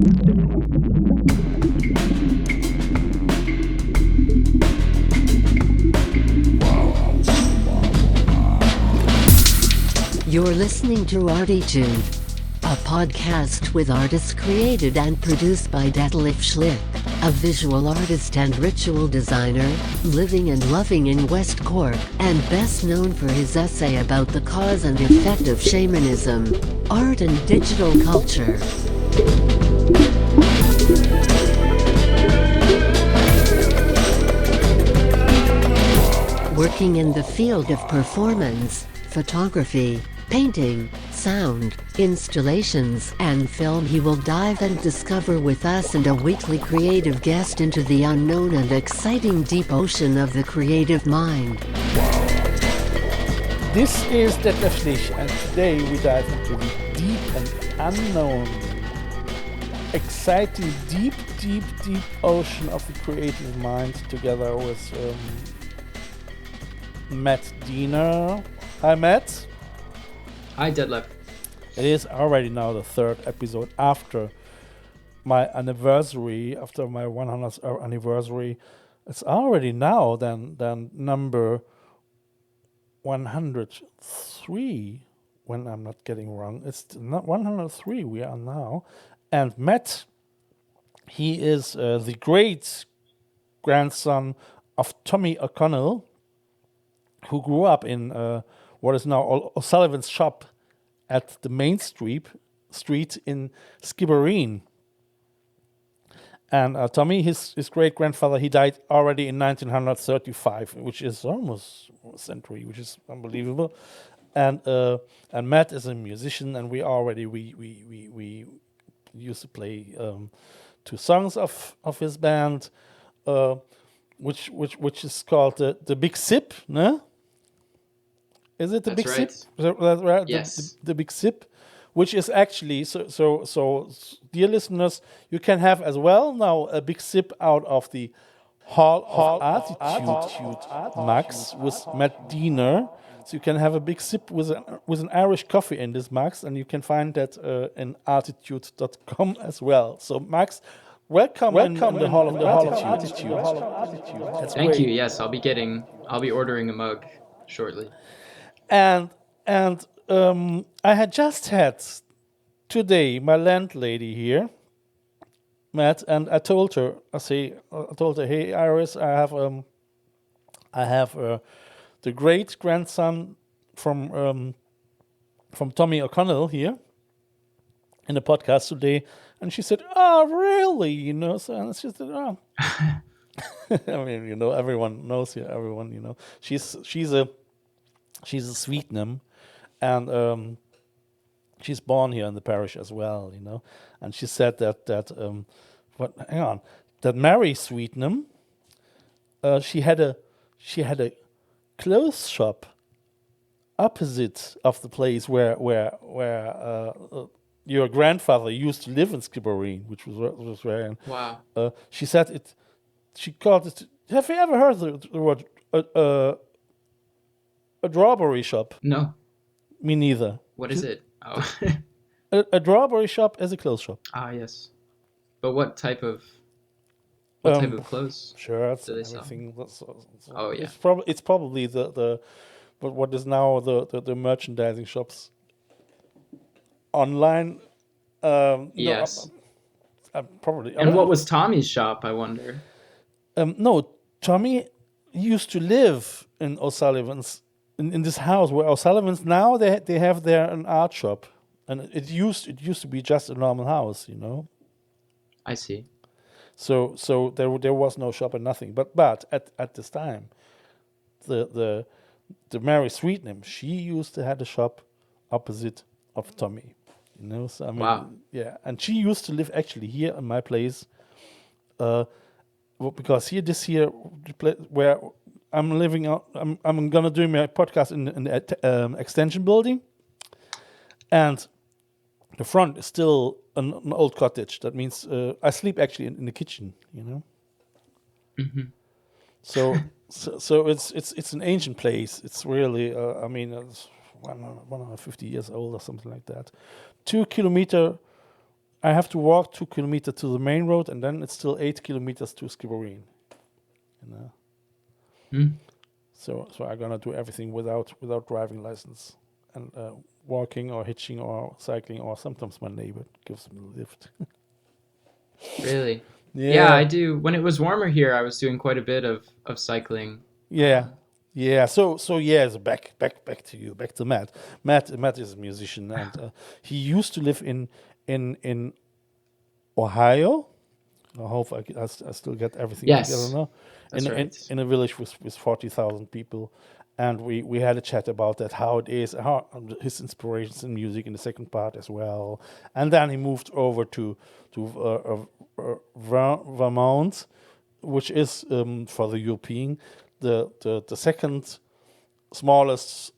You're listening to ArTEEtude, a podcast with artists created and produced by Detlef Schlich, a visual artist and ritual designer, living and loving in West Cork, and best known for his essay about the cause and effect of shamanism, art and digital culture. Working in the field of performance, photography, painting, sound, installations, and film, he will dive and discover with us and a weekly creative guest into the unknown and exciting deep ocean of the creative mind. This is Detlef Schlich, and today we dive into the deep and unknown, exciting, deep ocean of the creative mind together with Matt Diener. Hi, Matt. Hi, Detlef. It is already now the third episode after my anniversary, after my 100th anniversary. It's already now then number 103, when I'm not getting wrong. It's not 103 we are now. And Matt, he is the great grandson of Tommy O Connel, who grew up in what is now O'Sullivan's shop at the main street in Skibbereen. And Tommy, his great-grandfather, he died already in 1935, which is almost a century, which is unbelievable. And Matt is a musician, and we used to play 2 songs of his band, which is called the Big Sip, no? Is it the That's Big right. Sip? That's right. Yes. The Big Sip, which is actually so. Dear listeners, you can have as well now a big sip out of the Hall of ArTEEtude mugs with Matt Diener. So you can have a big sip with an Irish coffee in this mugs, and you can find that in ArTEEtude.com as well. So Max, welcome in the Hall of ArTEEtude. Thank you. Yes, I'll be ordering a mug shortly. And I had just had today my landlady here, Matt, and I told her, hey Iris, I have the great grandson from Tommy O Connel here in the podcast today, and she said, "Oh, really?" So and she said, "Oh." I mean, everyone knows here. Everyone, she's a Sweetnam, and she's born here in the parish as well, And she said that Mary Sweetnam, she had a clothes shop opposite of the place where your grandfather used to live in Skibbereen, which was where. Wow. She said it. She called it. Have you ever heard the word a drawberry shop? No. Me neither. What is it? Oh. A drawberry shop is a clothes shop. Ah, yes. But what type of clothes? Shirts do and they sell? everything. Oh, yeah. It's probably the what is now the merchandising shops online. Yes. Probably. And what was Tommy's shop, I wonder? No, Tommy used to live in O'Sullivan's in this house where O'Sullivan's now they have an art shop, and it used to be just a normal house, I see. So there was no shop and nothing. But at this time, the Mary Sweetnam, she used to have a shop opposite of Tommy. So I mean, Wow. Yeah, and she used to live actually here in my place, because this here, where I'm living out, I'm gonna do my podcast in the extension building, and the front is still an old cottage. That means I sleep actually in the kitchen. Mm-hmm. So it's an ancient place. It's really it's 150 years old or something like that. 2 kilometer I have to walk 2 kilometers to the main road, and then it's still 8 kilometers to Skibbereen. You know. Hmm. So I'm gonna do everything without driving license, and walking or hitching or cycling, or sometimes my neighbor gives me a lift. Really? Yeah. Yeah, I do. When it was warmer here, I was doing quite a bit of cycling. Yeah. Yeah. So yes, back to you, back to Matt. Matt is a musician, and he used to live in Ohio. I hope I still get everything together Yes, now. that's right. In a village with 40,000 people, and we had a chat about that, how it is, how his inspirations in music in the second part as well, and then he moved over to Vermont, which is for the European the second smallest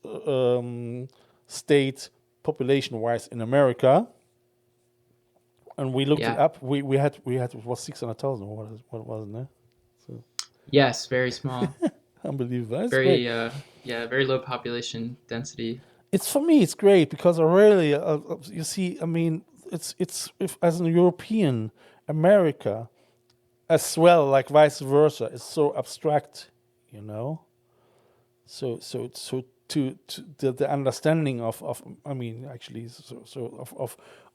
state population wise in America. And we looked it Yeah. up. We had it was 600,000. What was it? So Yes, very small. unbelievable. That's great. Very yeah, very low population density. It's for me. It's great because I really you see. I mean, it's if as a European, America as well, like vice versa, is so abstract, you know. So to the understanding of I mean actually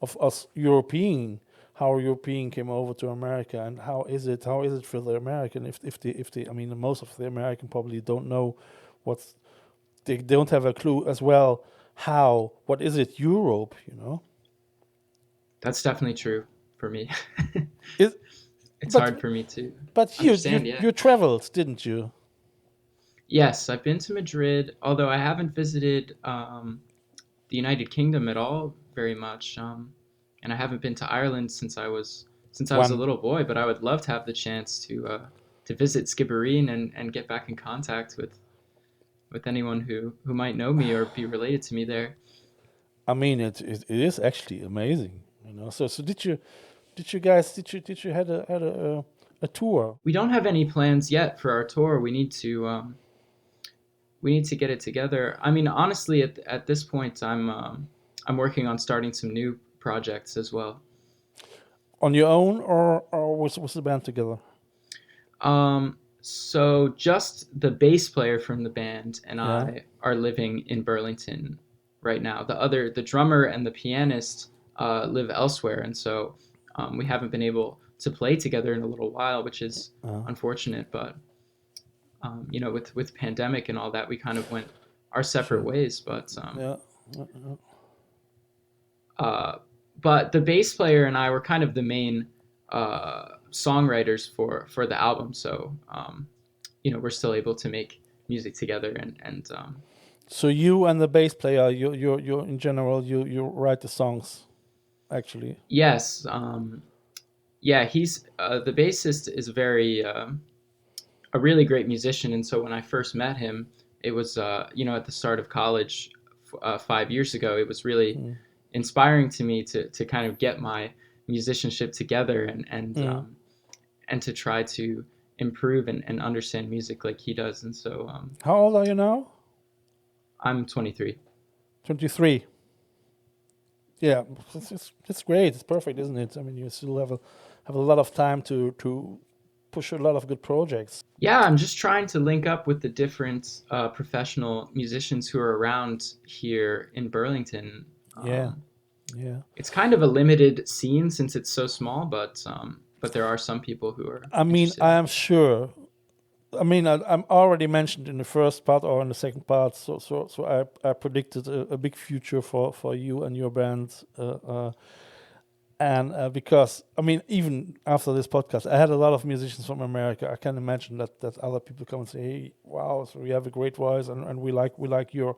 of us European, how European came over to America, and how is it for the American, if they I mean most of the American probably don't know what's, they don't have a clue as well, how, what is it Europe, you know. That's definitely true for me. It, It's but hard for me to but understand, yeah. you traveled, didn't you? Yes, I've been to Madrid, although I haven't visited the United Kingdom at all very much. And I haven't been to Ireland since I was a One. little boy, but I would love to have the chance to visit Skibbereen and get back in contact with anyone who might know me or be related to me there. I mean, it is actually amazing, you know. So did you had a tour? We don't have any plans yet for our tour. We need to get it together. I mean, honestly, at this point, I'm working on starting some new projects as well. On your own, or was the band together? So just the bass player from the band and Yeah. I are living in Burlington right now. The drummer and the pianist live elsewhere, and so we haven't been able to play together in a little while, which is unfortunate. But with pandemic and all that, we kind of went our separate ways. But Yeah. but the bass player and I were kind of the main songwriters for the album. So we're still able to make music together and So you and the bass player, you in general, you write the songs, actually. yes, yeah, he's the bassist is a really great musician, and so when I first met him, it was at the start of college 5 years ago. It was really inspiring to me to kind of get my musicianship together and to try to improve and understand music like he does. And so How old are you now? I'm 23. 23. Yeah, it's great. It's perfect, isn't it? I mean, you still have a lot of time to push a lot of good projects. Yeah, I'm just trying to link up with the different professional musicians who are around here in Burlington. Yeah. It's kind of a limited scene since it's so small, but there are some people who are. I mean, interested. I am sure. I mean, I'm already mentioned in the first part or in the second part. So I predicted a big future for you and your band. And because, I mean, even after this podcast, I had a lot of musicians from America. I can imagine that other people come and say, "Hey, wow, so you have a great voice, and we like your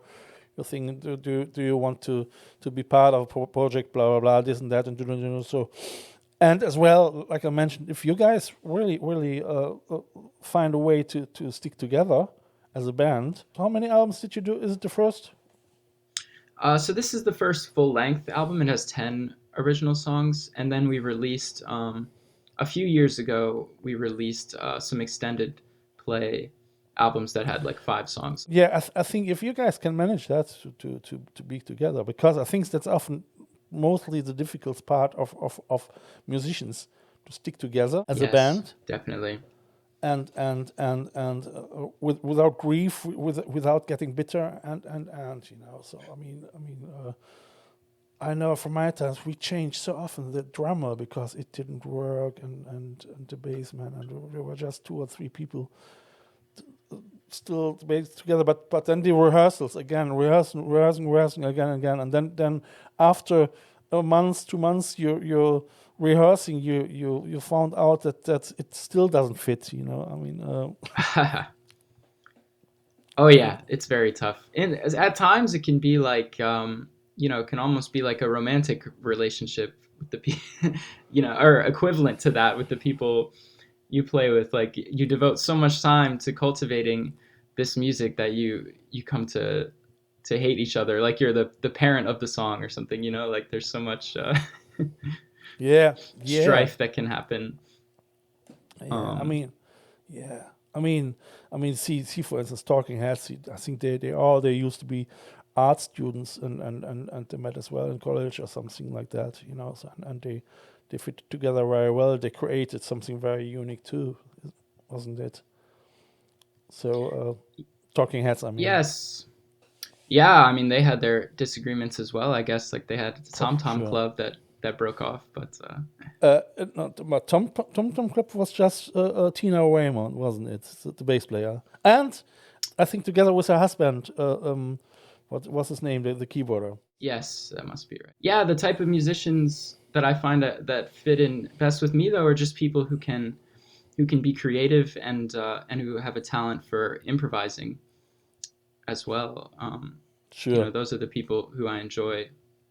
thing. Do you want to be part of a project? Blah blah blah, this and that, and so." And as well, like I mentioned, if you guys really find a way to stick together as a band, how many albums did you do? Is it the first? So this is the first full-length album. It has 10 original songs, and then we released a few years ago. We released some extended play albums that had like 5 songs. Yeah, I think if you guys can manage that to be together, because I think that's often mostly the difficult part of musicians, to stick together as a Yes, band, definitely. and without grief, without getting bitter, and So I know from my times we changed so often the drummer because it didn't work, and the bass man, and there were just 2 or 3 people still bass together. But then the rehearsals again, rehearsing again and again, and then after a month, 2 months, you're rehearsing, you found out that it still doesn't fit. Oh yeah, it's very tough. And at times it can be like, it can almost be like a romantic relationship with the people, or equivalent to that with the people you play with. Like you devote so much time to cultivating this music that you come to hate each other. Like you're the parent of the song or something. Like there's so much Yeah, strife that can happen. Yeah. See, for instance, Talking Heads. I think they used to be art students, and they met as well in college or something like that. And they fit together very well. They created something very unique too, wasn't it? So, Talking Heads. Yes. Yeah, they had their disagreements as well, I guess. Like they had the Tom Tom sure. Club that broke off, but but Tom Club was just Tina Raymond, wasn't it? The bass player, and I think together with her husband, what was his name, the keyboarder. Yes, that must be right. Yeah, the type of musicians that I find that fit in best with me though are just people who can be creative and who have a talent for improvising as well. Sure. Those are the people who I enjoy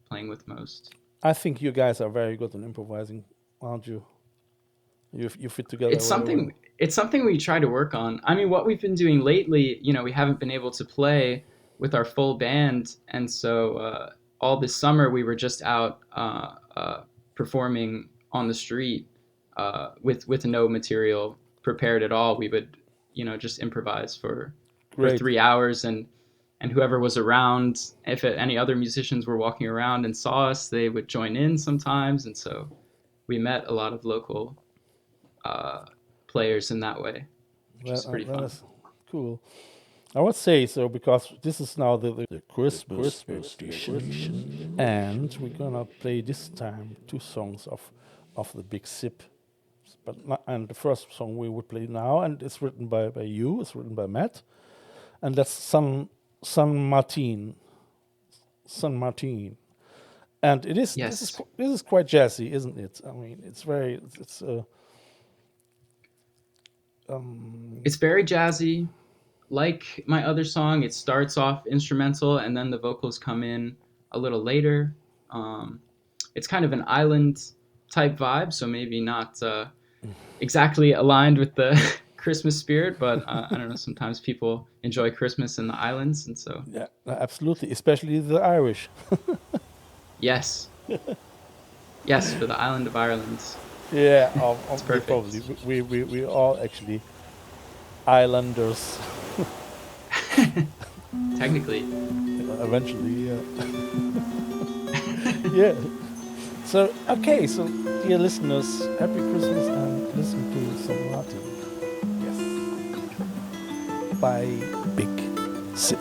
playing with most. I think you guys are very good in improvising, aren't you? You fit together. It's something we try to work on. What we've been doing lately, we haven't been able to play with our full band, and so all this summer we were just out performing on the street with no material prepared at all. We would, just improvise for 3 hours, and whoever was around, if any other musicians were walking around and saw us, they would join in sometimes, and so we met a lot of local players in that way, which is pretty fun. Cool. I would say so, because this is now the Christmas edition, and we're gonna play this time 2 songs of the Big Sip. And the first song we would play now, and it's written by you, it's written by Matt, and that's San Martin, and it is. Yes. This is quite jazzy, isn't it? It's very. It's very jazzy. Like my other song, it starts off instrumental and then the vocals come in a little later. It's kind of an island type vibe, so maybe not exactly aligned with the Christmas spirit, but I don't know, sometimes people enjoy Christmas in the islands, and so... Yeah, absolutely, especially the Irish. Yes. Yes, for the island of Ireland. Yeah, it's perfect. Probably. We all actually islanders. Technically. Eventually, yeah. Yeah. So, okay, dear listeners, happy Christmas, and listen to San Martin. Yes. By Big Sip.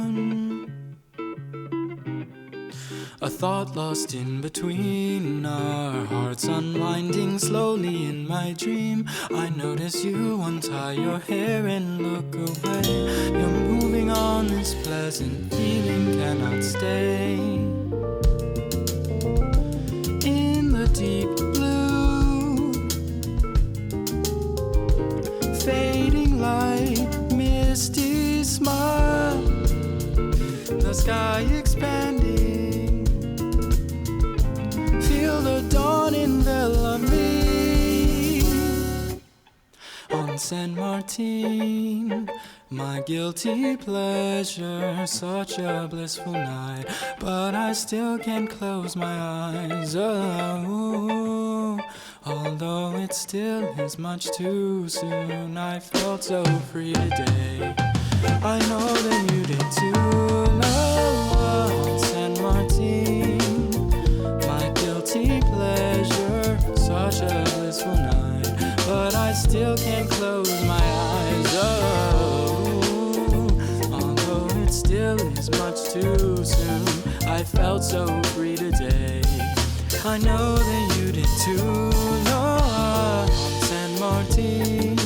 one. A thought lost in between our hearts, unwinding slowly in my dream. I notice you untie your hair and look away. You're moving on, this pleasant feeling cannot stay. In the deep blue, fading light, misty smile, the sky expanding, feel the dawn envelop me. On San Martin, my guilty pleasure, such a blissful night, but I still can't close my eyes. Oh, although it still is much too soon, I felt so free today. I know that you did too. Love, San Martin, my guilty pleasure, such a blissful night, but I still can't close my eyes. Oh, although it still is much too soon, I felt so free today. I know that you did too. Love, San Martin,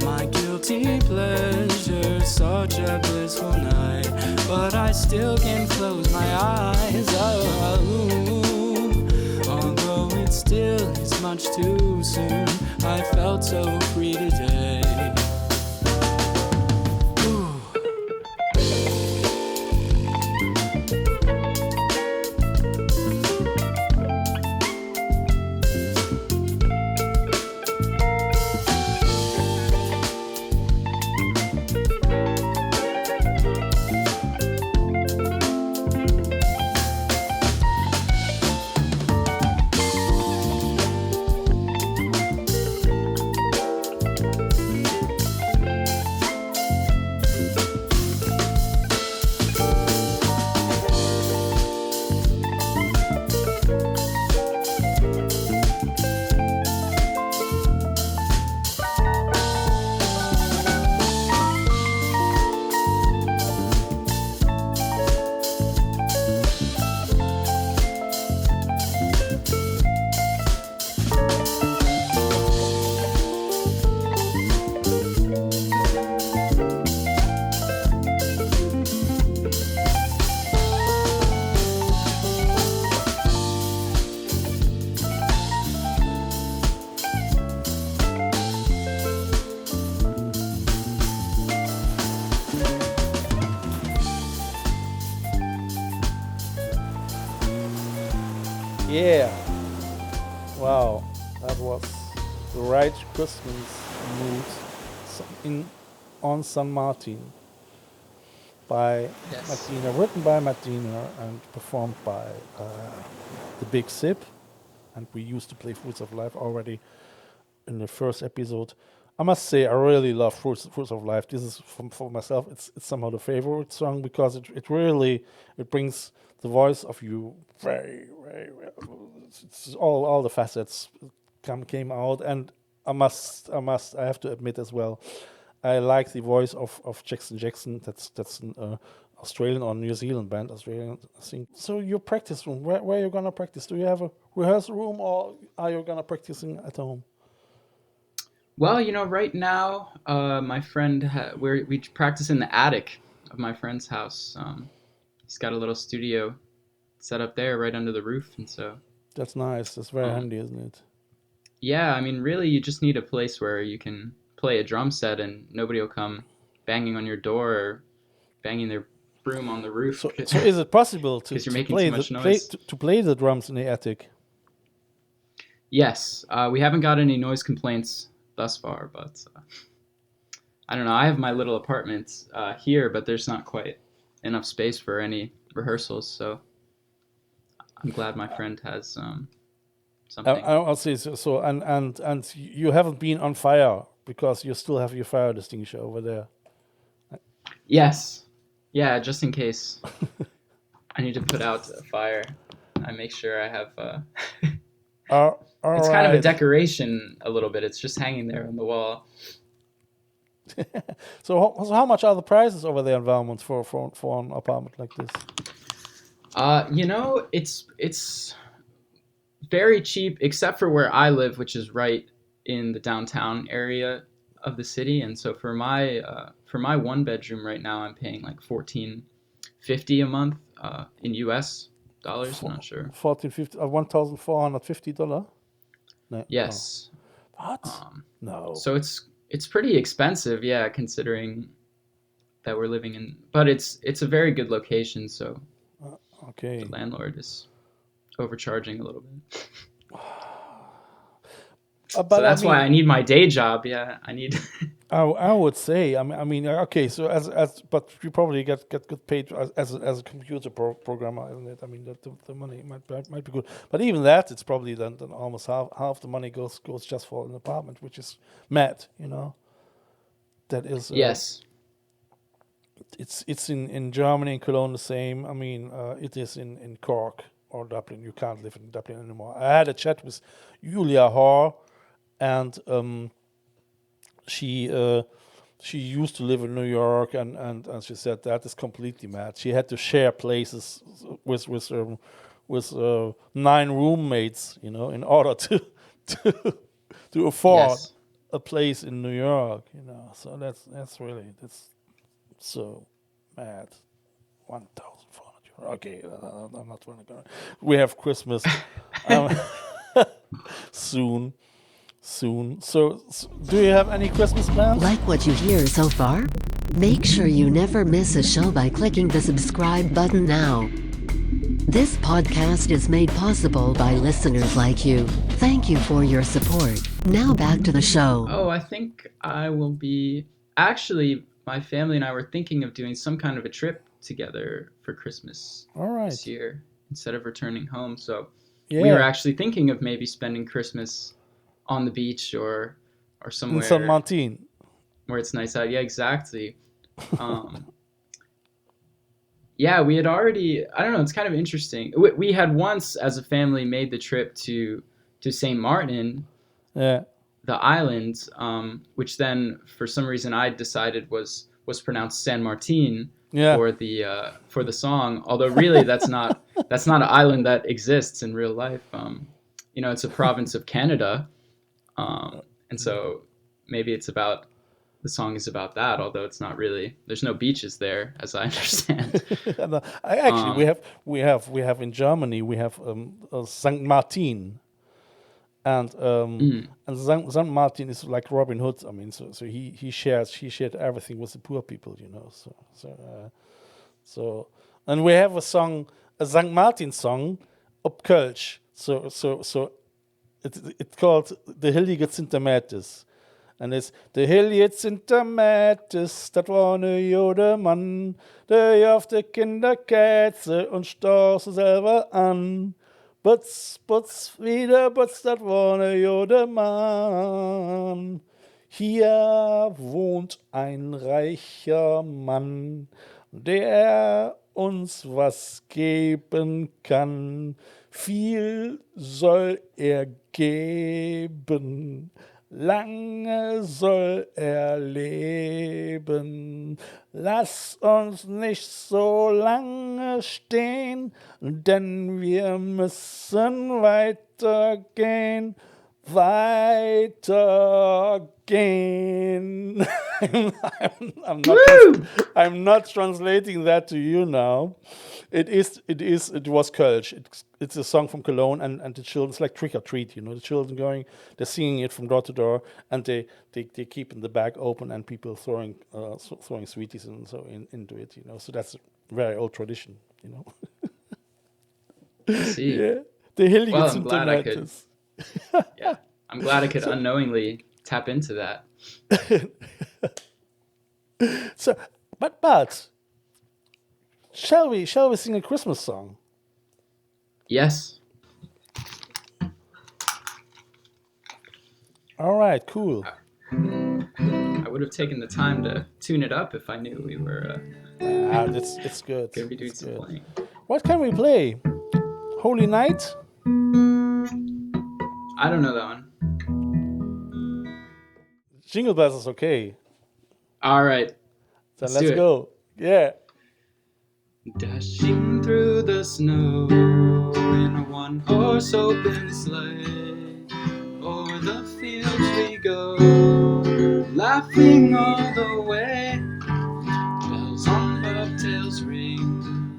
my guilty pleasure, such a blissful night, but I still can't close my eyes. Oh, although it still is much too soon, I felt so free today. Ooh. Yeah. Wow. That was the right Christmas mood on San Martin by Yes. Matt Diener, written by Matt Diener and performed by the Big Sip. And we used to play Fruits of Life already in the first episode. I must say, I really love Fruits of Life. This is for myself. It's somehow the favorite song because it really brings the voice of you very, very. It's all the facets came out, and I have to admit as well, I like the voice of Jackson. That's an Australian or New Zealand band. Australian, I think. So your practice room, where are you gonna practice? Do you have a rehearsal room, or are you gonna practicing at home? Well, right now, my friend, we practice in the attic of my friend's house. He's got a little studio set up there right under the roof, and so That's nice. That's very um, handy, isn't it? yeah, I mean, really, you just need a place where you can play a drum set and nobody will come banging on your door or banging their broom on the roof So is it possible to, because you're to making play too the much play noise. to play the drums in the attic? Yes, we haven't got any noise complaints thus far, but I don't know. I have my little apartment here, but there's not quite enough space for any rehearsals, so I'm glad my friend has something. I'll say so. And you haven't been on fire because you still have your fire extinguisher over there. Yes, yeah, just in case I need to put out a fire, I make sure I have. All It's kind of a right. decoration a little bit. It's just hanging there on the wall. So how much are the prices over there in Vermont for an apartment like this? It's very cheap, except for where I live, which is right in the downtown area of the city. And so for my one bedroom right now, I'm paying like $14.50 a month in U.S. dollars. I'm not sure. $1,450. No. Yes. Oh. What? No. So it's pretty expensive, yeah, considering that we're living in. But it's a very good location, so okay. The landlord is overcharging a little bit. So that's why I need my day job. Yeah, I need. I would say. I mean, okay. So but you probably get good paid as a computer programmer, isn't it? I mean, the money might be good, but even that, it's probably then almost half the money goes just for an apartment, which is mad. That is. Yes. It's in Germany, in Cologne, the same. I mean, it is in Cork or Dublin. You can't live in Dublin anymore. I had a chat with Julia Hoare, and she used to live in New York, and she said that is completely mad. She had to share places with 9 roommates, in order to afford a place in New York, So that's so mad. 1,400 euro. Okay, I'm not going to go. We have Christmas soon. So, do you have any Christmas plans? Like what you hear so far? Make sure you never miss a show by clicking the subscribe button now. This podcast is made possible by listeners like you. Thank you for your support. Now back to the show. Oh, I think I will be... Actually, my family and I were thinking of doing some kind of a trip together for Christmas this year instead of returning home. So we were actually thinking of maybe spending Christmas on the beach or somewhere in St. Martin, where it's nice out. Yeah, exactly. Yeah, we had already, I don't know, it's kind of interesting. We had once as a family made the trip to St. Martin, the island, which then for some reason I decided was pronounced San Martin for the song. Although really that's not an island that exists in real life. It's a province of Canada. And so maybe the song is about that, although it's not really. There's no beaches there, as I understand. we have in Germany we have St. Martin, and St. Martin is like Robin Hood. I mean, so he shared everything with the poor people, So and we have a St. Martin song, op Kölsch. So it's called the Heilige Zintermätis. And it's the Heilige Zintermätis, das war ne Jodemann, der jaufte Kinderkätze und storch sie selber an. Butz, butz, wieder butz, das war ne Jodemann. Hier wohnt ein reicher Mann, der uns was geben kann. Viel soll er geben, lange soll er leben. Lass uns nicht so lange stehen, denn wir müssen weitergehen. I'm not translating that to you now. It was Kölsch. It's a song from Cologne, and the children, it's like trick or treat, the children they're singing it from door to door, and they keep the bag open, and people throwing sweeties and so into it, So that's a very old tradition, See. Yeah. The Heilige I'm glad I could. Yeah, I'm glad I could unknowingly tap into that. So, but shall we sing a Christmas song? Yes. All right, cool. I would have taken the time to tune it up if I knew we were. It's good. Gonna be doing some playing. What can we play? Holy Night? I don't know that one. Jingle Bells is okay. All right. So Let's let's do it. go. Yeah. Dashing through the snow in a one-horse open sleigh. O'er the fields we go, laughing all the way. Bells on bobtails ring,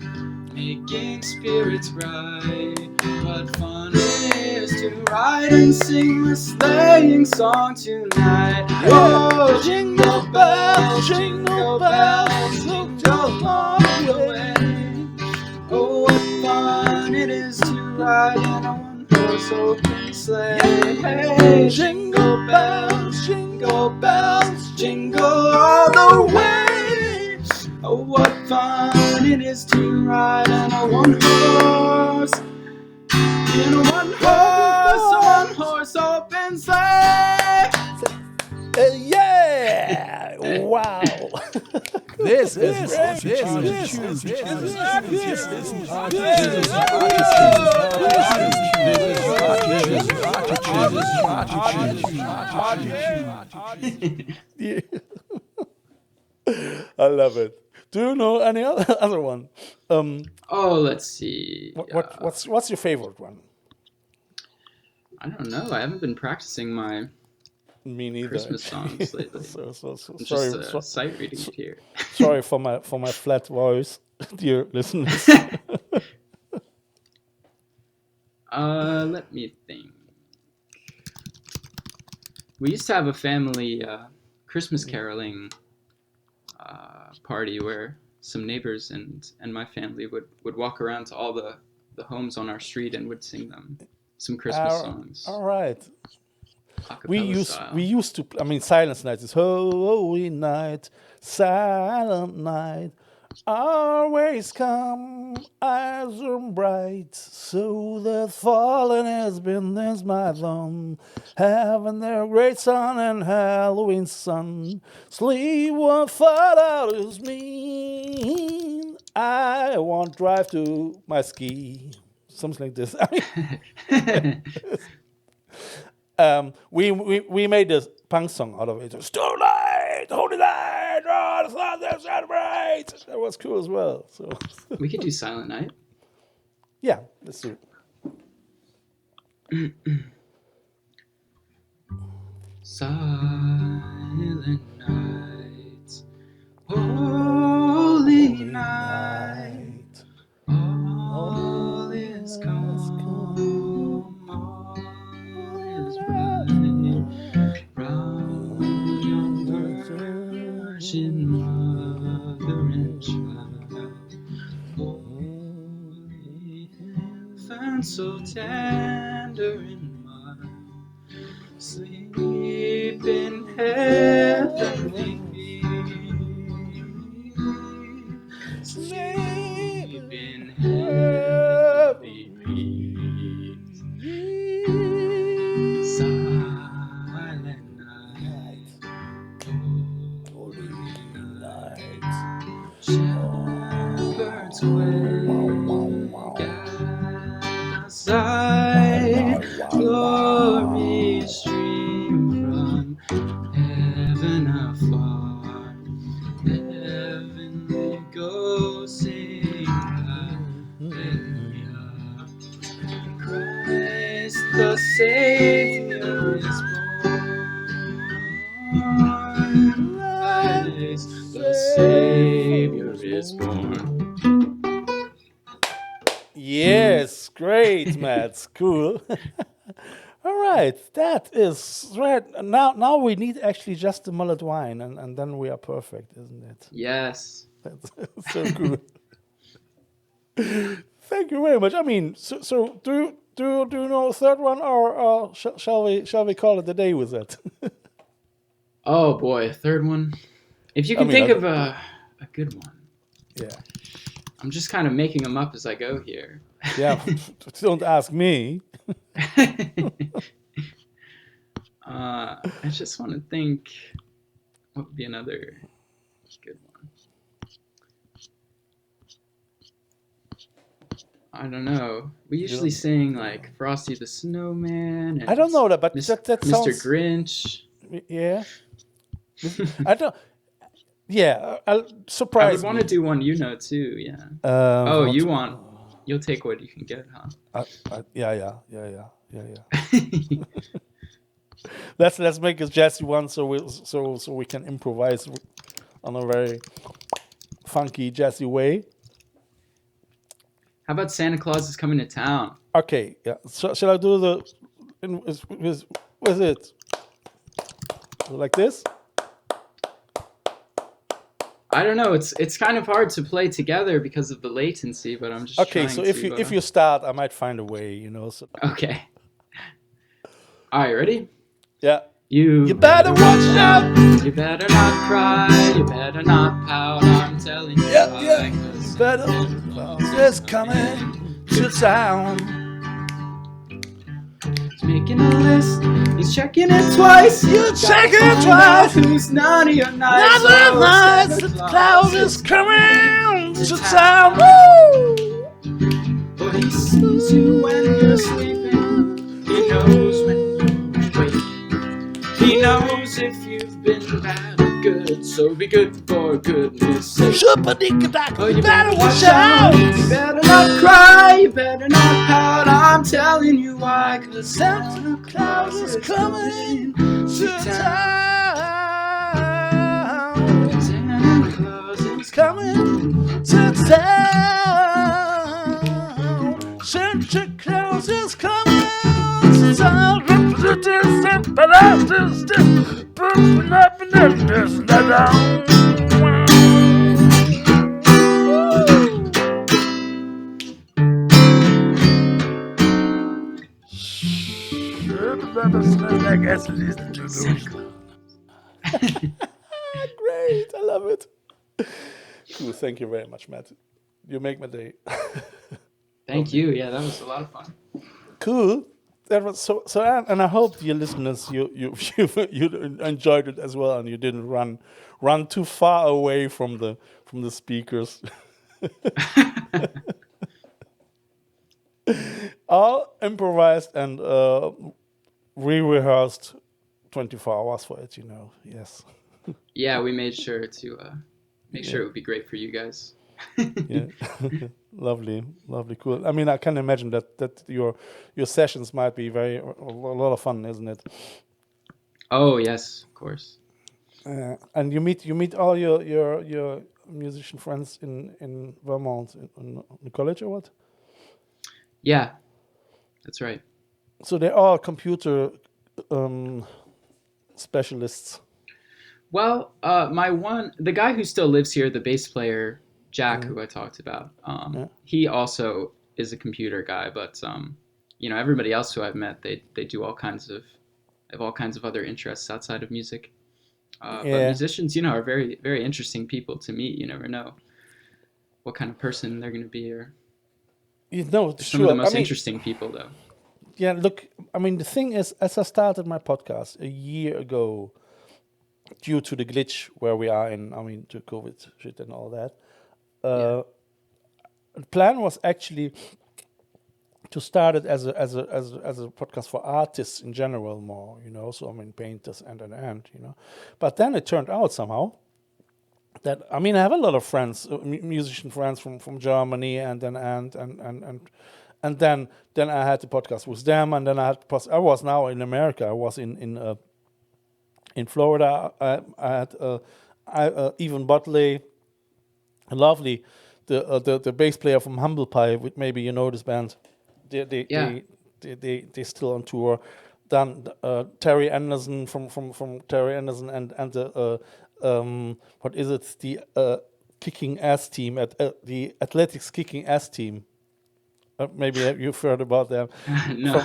making spirits bright. What fun it is to ride and sing a sleighing song tonight. Oh, jingle bells, jingle bells, jingle all the way. Oh, what fun it is to ride in a one-horse open sleigh. Hey, jingle bells, jingle all the way. Oh, what fun it is to ride on a one-horse, in a one-horse open sleigh. Yeah! Wow! This is Yeah. I love it. Do you know any other one? Oh, let's see. What's your favorite one? I don't know. I haven't been practicing my Me neither. Christmas songs lately. so I'm sorry. just sight reading it here. Sorry for my flat voice, dear listeners. Let me think. We used to have a family Christmas caroling party where some neighbors and my family would walk around to all the homes on our street and would sing them some Christmas songs. All right. We Acapella used style. to. I mean, Silent Night is holy night, silent night. Always come, eyes are bright, so that fallen has been this my thumb. Having their great sun and Halloween sun, sleep won't fall out is mean. I won't drive to my ski. Something like this. We made this punk song out of it. It's too late, holy night, oh, the thunder celebrate. That was cool as well. So We could do Silent Night. yeah, let's do it. Silent night, holy night, all is calm, all is bright. Round young virgin mother and child, holy infant so tender and mild, sleep in heavenly peace. Sleep in heavenly peace. Silent night, holy night. Shepherds wake at the sight. Glory stream from heaven afar. Heavenly ghosts sing hallelujah. Christ the Savior is born. Christ the Savior is born. Yes, great, Matt. Cool. All right, that is right. Now we need actually just the mullet wine, and then we are perfect, isn't it? Yes. That's so cool. Thank you very much. I mean, so do you know a third one, or shall we call it a day with it? Oh boy, a third one. If you can think of a good one. Yeah. I'm just kind of making them up as I go here. Yeah. Don't ask me. I just want to think what would be another good one. I don't know. We usually sing like Frosty the Snowman. And I don't know that, but that Mr. sounds. Grinch. Yeah. I don't. Yeah, I surprise would want me. to do one, too. Yeah. Oh, You'll take what you can get, huh? Yeah. Let's make a jazzy one so we can improvise on a very funky jazzy way. How about Santa Claus is coming to town? Okay, yeah. So shall I do with it like this? I don't know. It's kind of hard to play together because of the latency, but I'm just Okay, trying so to. if you start, I might find a way, So. Okay. All right, ready? Yeah. You better watch out. You better not cry. You better not pout. I'm telling you. Yeah. Better is coming to town. He's making a list. He's checking it twice. You check it twice. Who's naughty or nice? Not nice. The cloud is coming to town. Woo! But he sees you when you're sleeping. He knows when you wake. He knows if you've been bad or good. So be good for goodness sake. Oh, You better watch out. You better not cry. You better not pout. I'm telling you why. 'Cause Santa Claus is coming to town. Santa Claus is coming to town. Santa Claus is coming to town. Great, I love it. Cool, thank you very much, Matt. You make my day. Thank you. Yeah, that was a lot of fun. Cool. That was so. And I hope, dear listeners, you enjoyed it as well, and you didn't run too far away from the speakers. All improvised and re-rehearsed 24 hours for it. Yes. Yeah, we made sure to make sure it would be great for you guys. Yeah. Lovely, cool. I mean, I can imagine that your sessions might be a lot of fun, isn't it? Oh yes, of course. And you meet all your musician friends in Vermont in the college or what? Yeah, that's right. So they're all computer specialists. Well, the guy who still lives here, the bass player Jack, who I talked about, he also is a computer guy. But everybody else who I've met, they do have all kinds of other interests outside of music. But musicians, are very, very interesting people to meet. You never know what kind of person they're going to be, or some of the most interesting people, though. Yeah, look, I mean, the thing is, as I started my podcast a year ago, due to the glitch where we are in, to COVID shit and all that, the plan was actually to start it as a podcast for artists in general more, so painters and. But then it turned out somehow that I have a lot of friends, musician friends from Germany, and then I had the podcast with them, and then I was now in America. I was in Florida. I had Evan Butley, lovely, the bass player from Humble Pie. Maybe you know this band. They still on tour. Then Terry Anderson from Terry Anderson and the what is it? The kicking ass team at the athletics kicking ass team. Maybe you've heard about them. No.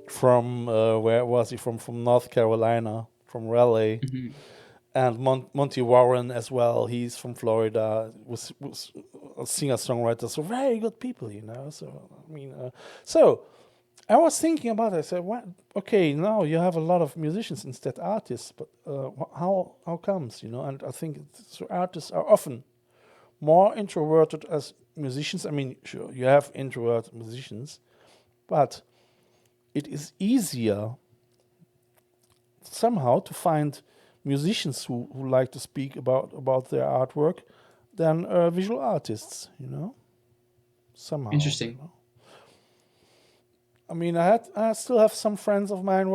From where was he from North Carolina, from Raleigh. Mm-hmm. And Monty Warren as well. He's from Florida. Was a singer-songwriter. So very good people, So so I was thinking about it. I said, "What? Okay, now you have a lot of musicians instead artists, but how comes, And I think artists are often more introverted as musicians. Sure, you have introvert musicians, but it is easier somehow to find musicians who like to speak about their artwork than visual artists, somehow. Interesting. I mean, I still have some friends of mine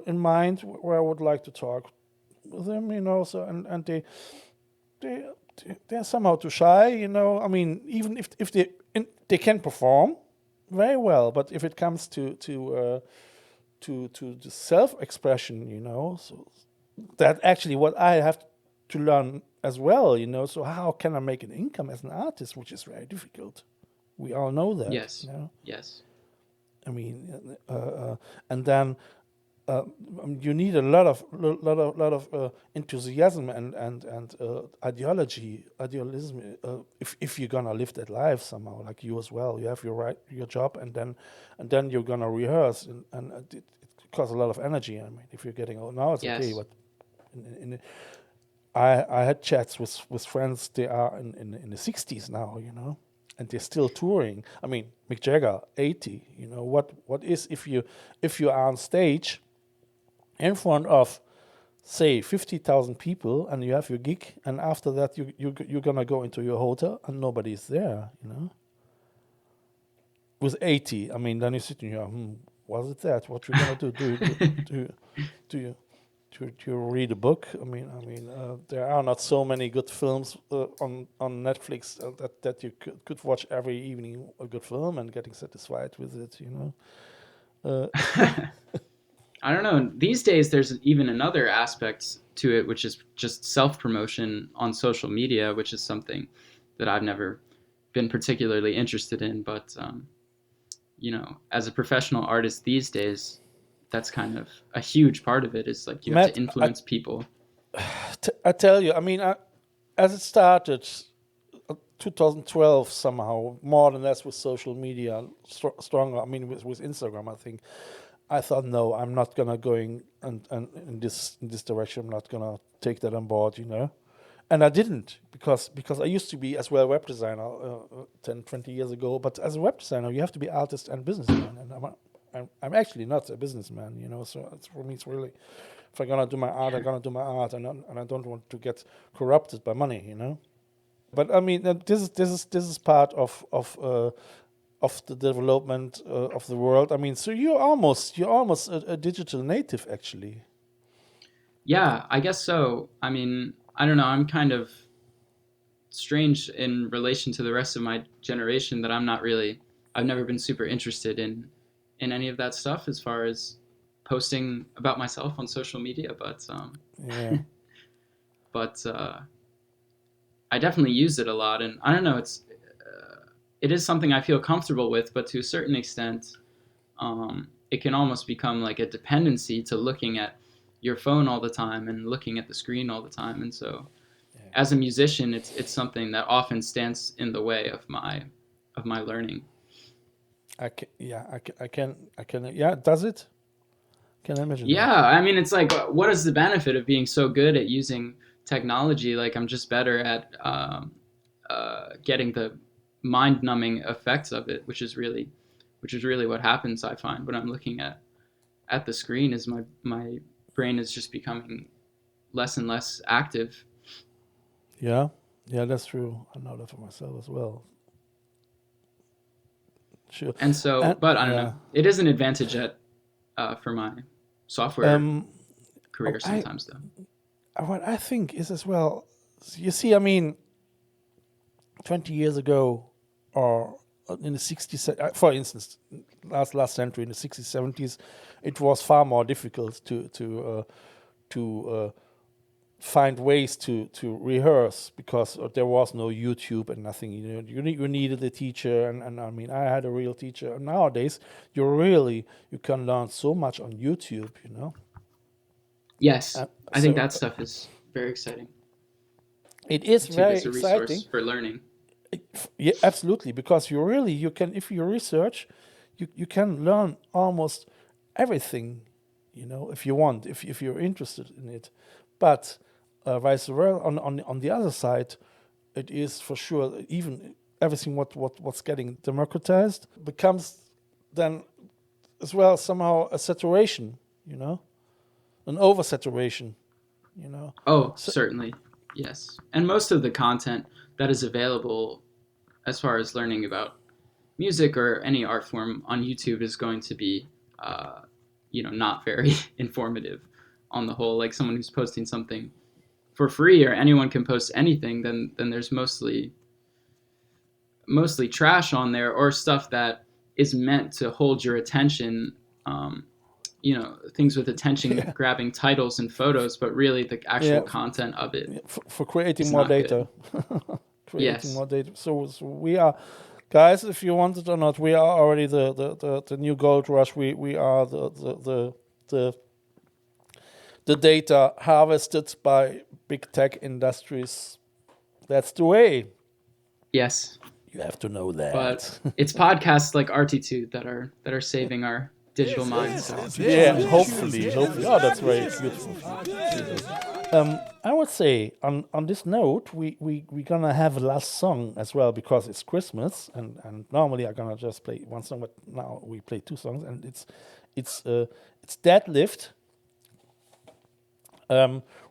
in mind where I would like to talk with them, so and they're somehow too shy, I mean, even if they can perform very well, but if it comes to the self-expression, so that actually what I have to learn as well, so how can I make an income as an artist, which is very difficult. We all know that. Yes. Yes. I mean, and then you need a lot of enthusiasm and idealism if you're gonna live that life somehow, like you as well. You have your job, and then you're gonna rehearse, and it costs a lot of energy. I mean, if you're getting old now, it's okay, but I had chats with friends. They are in the 60s now, and they're still touring. I mean, Mick Jagger, 80. What is if you are on stage in front of, say, 50,000 people, and you have your gig, and after that you're gonna go into your hotel and nobody's there, With 80, I mean, then you're sitting here. Was it that? What you gonna do? Do you read a book? I mean, there are not so many good films on Netflix that you could watch every evening a good film and getting satisfied with it, I don't know. These days, there's even another aspect to it, which is just self-promotion on social media, which is something that I've never been particularly interested in. But, as a professional artist these days, that's kind of a huge part of it. Is like you have to influence people. I tell you, I mean, as it started 2012 somehow, more than less with social media, stronger. I mean, with Instagram, I think. I thought, no, I'm not gonna going and in this direction. I'm not gonna take that on board, And I didn't because I used to be as well a web designer 10, 20 years ago. But as a web designer, you have to be artist and businessman, and I'm actually not a businessman, So for me, it's really, if I'm gonna do my art, I'm gonna do my art, and I don't want to get corrupted by money, But I mean, this is part of the development of the world. I mean, so you're almost a digital native, actually. Yeah, I guess so. I mean, I don't know. I'm kind of strange in relation to the rest of my generation that I've never been super interested in any of that stuff as far as posting about myself on social media. But yeah. but I definitely use it a lot, and I don't know. It is something I feel comfortable with, but to a certain extent, it can almost become like a dependency to looking at your phone all the time and looking at the screen all the time. And so, as a musician, it's something that often stands in the way of my learning. I can. Yeah, does it? Can I imagine? Yeah, that? I mean, it's like, what is the benefit of being so good at using technology? Like, I'm just better at getting the mind-numbing effects of it, which is really what happens. I find when I'm looking at the screen, is my brain is just becoming less and less active. Yeah, that's true. I know that for myself as well. Sure. And so, but I don't know. It is an advantage for my software career sometimes, though. What I think is as well, you see, I mean, 20 years ago, or in the 60s, for instance, last century, in the 60s, 70s, it was far more difficult to find ways to rehearse, because there was no YouTube and nothing. You needed a teacher, and I mean, I had a real teacher. Nowadays, you can learn so much on YouTube. Yes, I think that stuff is very exciting. It is YouTube very is a exciting resource for learning. Yeah, absolutely, because you can, if you research, you can learn almost everything, if you want, if you're interested in it. But vice versa, on the other side, it is for sure, even everything what's getting democratized becomes then as well somehow a saturation, an oversaturation, you know. Oh, certainly. Yes. And most of the content that is available as far as learning about music or any art form on YouTube is going to be, not very informative on the whole. Like someone who's posting something for free, or anyone can post anything, then there's mostly trash on there, or stuff that is meant to hold your attention, things with attention grabbing titles and photos, but really the actual content of it for creating more data. Yes. More data. So we are, guys, if you want it or not, we are already the new gold rush. We are the data harvested by big tech industries. That's the way. Yes. You have to know that. But it's podcasts like ArTEEtude that are saving our digital minds. So. Yeah, hopefully. Oh, that's very beautiful. I would say on this note, we're gonna have a last song as well, because it's Christmas, and normally I'm gonna just play one song, but now we play two songs, and it's Deadlift,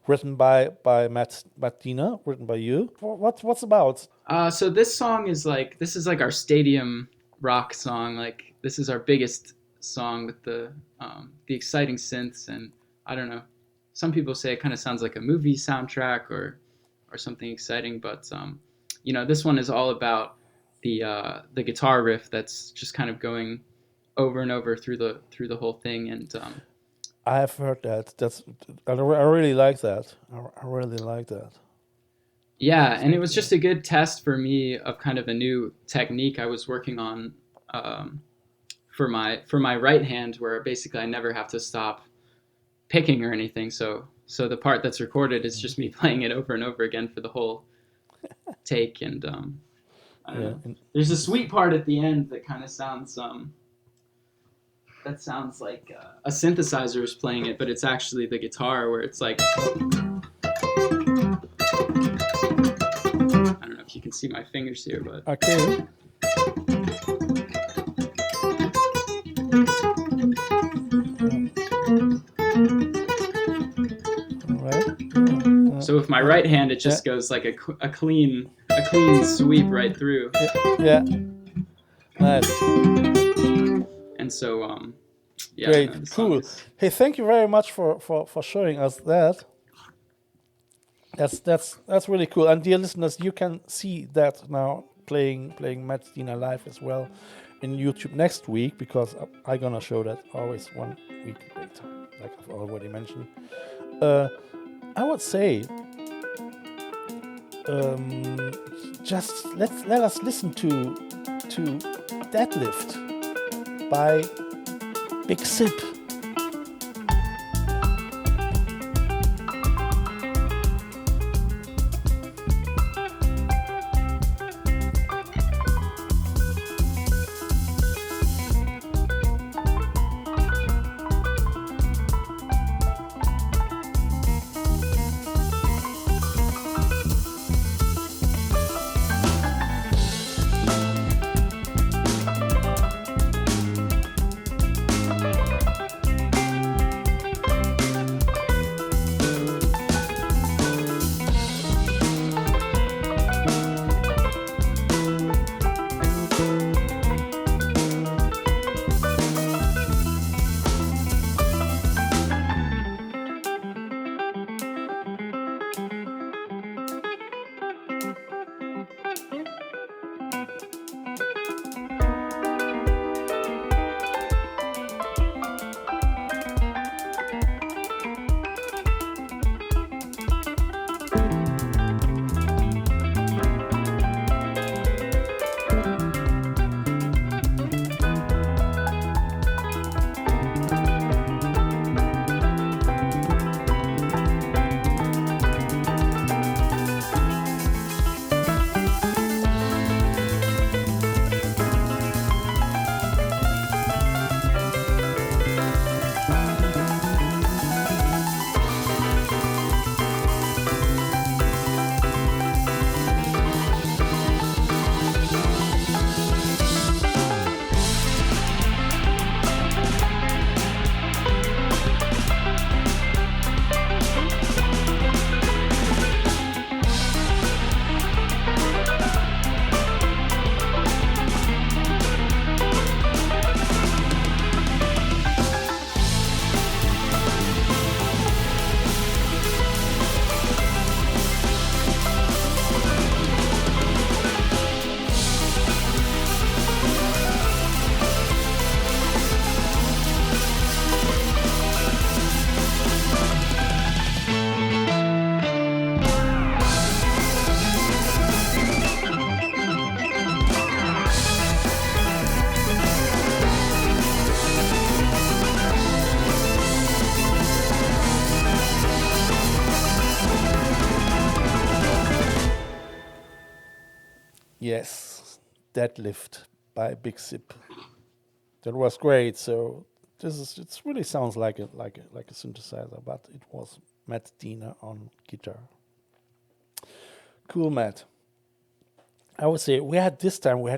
written by Matt Diener, written by you. What's about? So this song is like our stadium rock song. Like this is our biggest song with the exciting synths, and I don't know. Some people say it kind of sounds like a movie soundtrack or something exciting, but this one is all about the guitar riff that's just kind of going over and over through the whole thing, and I have heard that. I really like that. I really like that. Yeah, and it was just a good test for me of kind of a new technique I was working on for my right hand, where basically I never have to stop picking or anything. So the part that's recorded is just me playing it over and over again for the whole take. And I don't know. There's a sweet part at the end that kind of sounds like a synthesizer is playing it, but it's actually the guitar, where it's like, I don't know if you can see my fingers here, but okay. So with my right hand, it just goes like a clean sweep right through. Yeah. Nice. And so, great, cool. Hey, thank you very much for showing us that. That's really cool. And dear listeners, you can see that now playing Matt Diener live as well in YouTube next week, because I'm gonna show that always 1 week later, like I've already mentioned. I would say, just let us listen to Deadlift by Big Sip. Yes, Deadlift by Big Sip. That was great. So it really sounds like a synthesizer, but it was Matt Diener on guitar. Cool, Matt. I would say we had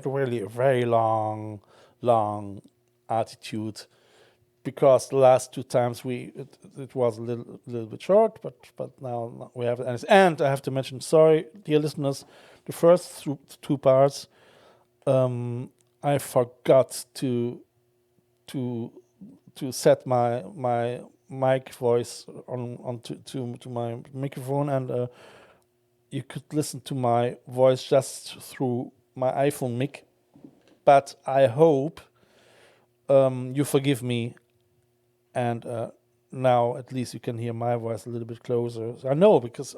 really a very long ArTEEtude, because the last 2 times it was a little bit short, but now we have it. And I have to mention, sorry, dear listeners, the first 2 parts, I forgot to set my mic voice on to my microphone, and you could listen to my voice just through my iPhone mic. But I hope you forgive me, and now at least you can hear my voice a little bit closer. I know, because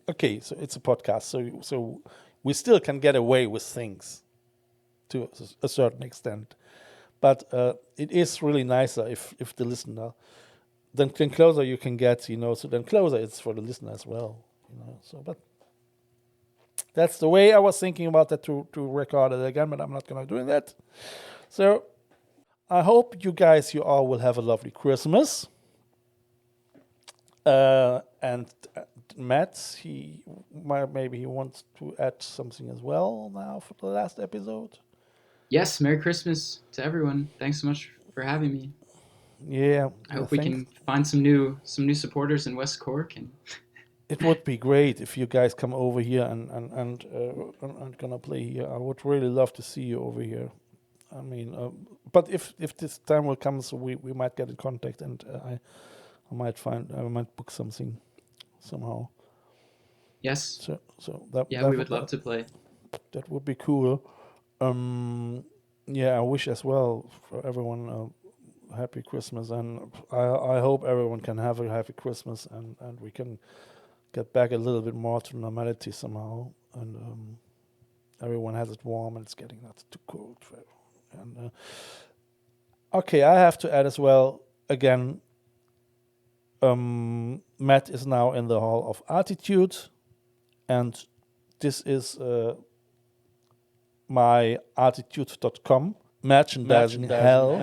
okay, so it's a podcast, so we still can get away with things to a certain extent. But it is really nicer if the listener, then closer you can get, so then closer it's for the listener as well, So, but that's the way I was thinking about that, to record it again, but I'm not going to do that. So I hope you all will have a lovely Christmas. And Matt, maybe he wants to add something as well now for the last episode. Yes, Merry Christmas to everyone. Thanks so much for having me. Yeah. I hope we can find some new supporters in West Cork, and it would be great if you guys come over here and gonna play here. I would really love to see you over here. But if this time will come, so we might get in contact, and I might book something somehow. Yes. So we would love to play. That would be cool. I wish as well for everyone a happy Christmas, and I hope everyone can have a happy Christmas, and we can get back a little bit more to normality somehow, and everyone has it warm and it's getting not too cold. And okay, I have to add as well again. Matt is now in the Hall of ArTEEtude, and this is my ArTEEtude.com merchandising hell,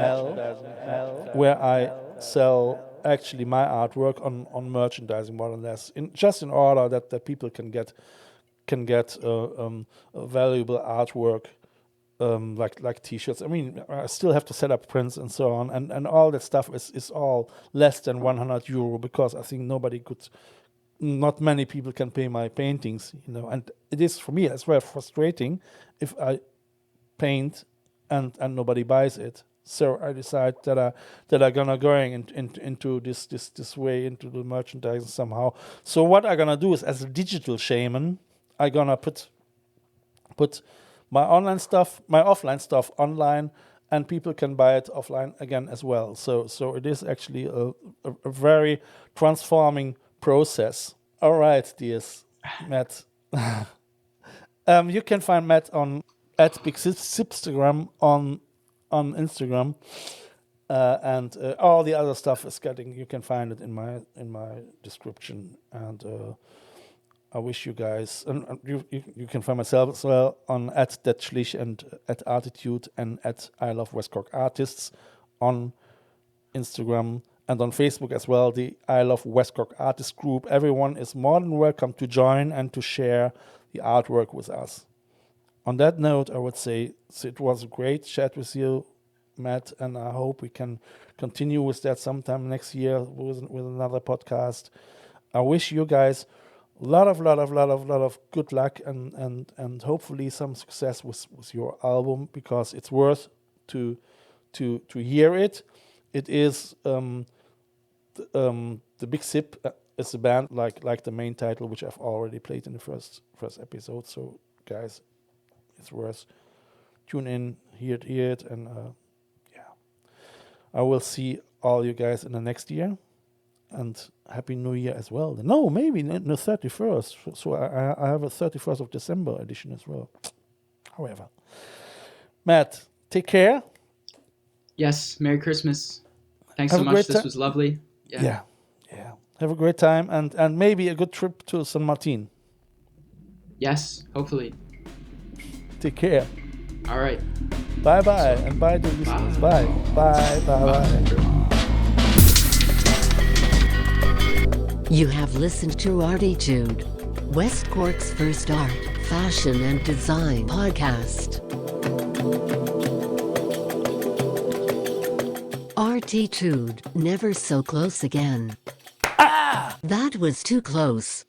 where I sell actually my artwork on merchandising, more or less, in order that people can get valuable artwork, like T-shirts. I still have to set up prints and so on, and all that stuff is all less than €100, because I think not many people can pay my paintings, and it is for me as well frustrating if I paint and nobody buys it. So I decide that I'm gonna going into this way, into the merchandising somehow. So what I'm gonna do is, as a digital shaman, I'm gonna put my online stuff, my offline stuff online, and people can buy it offline again as well. So it is actually a very transforming process. All right, dears, Matt. You can find Matt at Big Sipstagram on Instagram, and all the other stuff you can find it in my description. And I wish you guys, and you can find myself as well on at Detlef Schlich and at ArTEEtude and at I Love West Cork Artists on Instagram, and on Facebook as well, the I Love West Cork Artists group. Everyone is more than welcome to join and to share the artwork with us. On that note, I would say it was a great chat with you, Matt, and I hope we can continue with that sometime next year with another podcast. I wish you guys a lot of good luck and hopefully some success with your album, because it's worth to hear it. It is the Big Sip is a band like the main title, which I've already played in the first episode. So guys, it's worth tune in, hear it, and I will see all you guys in the next year, and Happy New Year as well. No, maybe the 31st. So I have a 31st of December edition as well. However, Matt, take care. Yes, Merry Christmas. Thanks so much. This was lovely. Yeah. Have a great time, and maybe a good trip to San Martin. Yes, hopefully. Take care. All right. Bye-bye, and bye to listeners. Bye. Bye. Bye. You have listened to ArTEEtude, West Cork's first art, fashion and design podcast. ArTEEtude, never so close again. That was too close.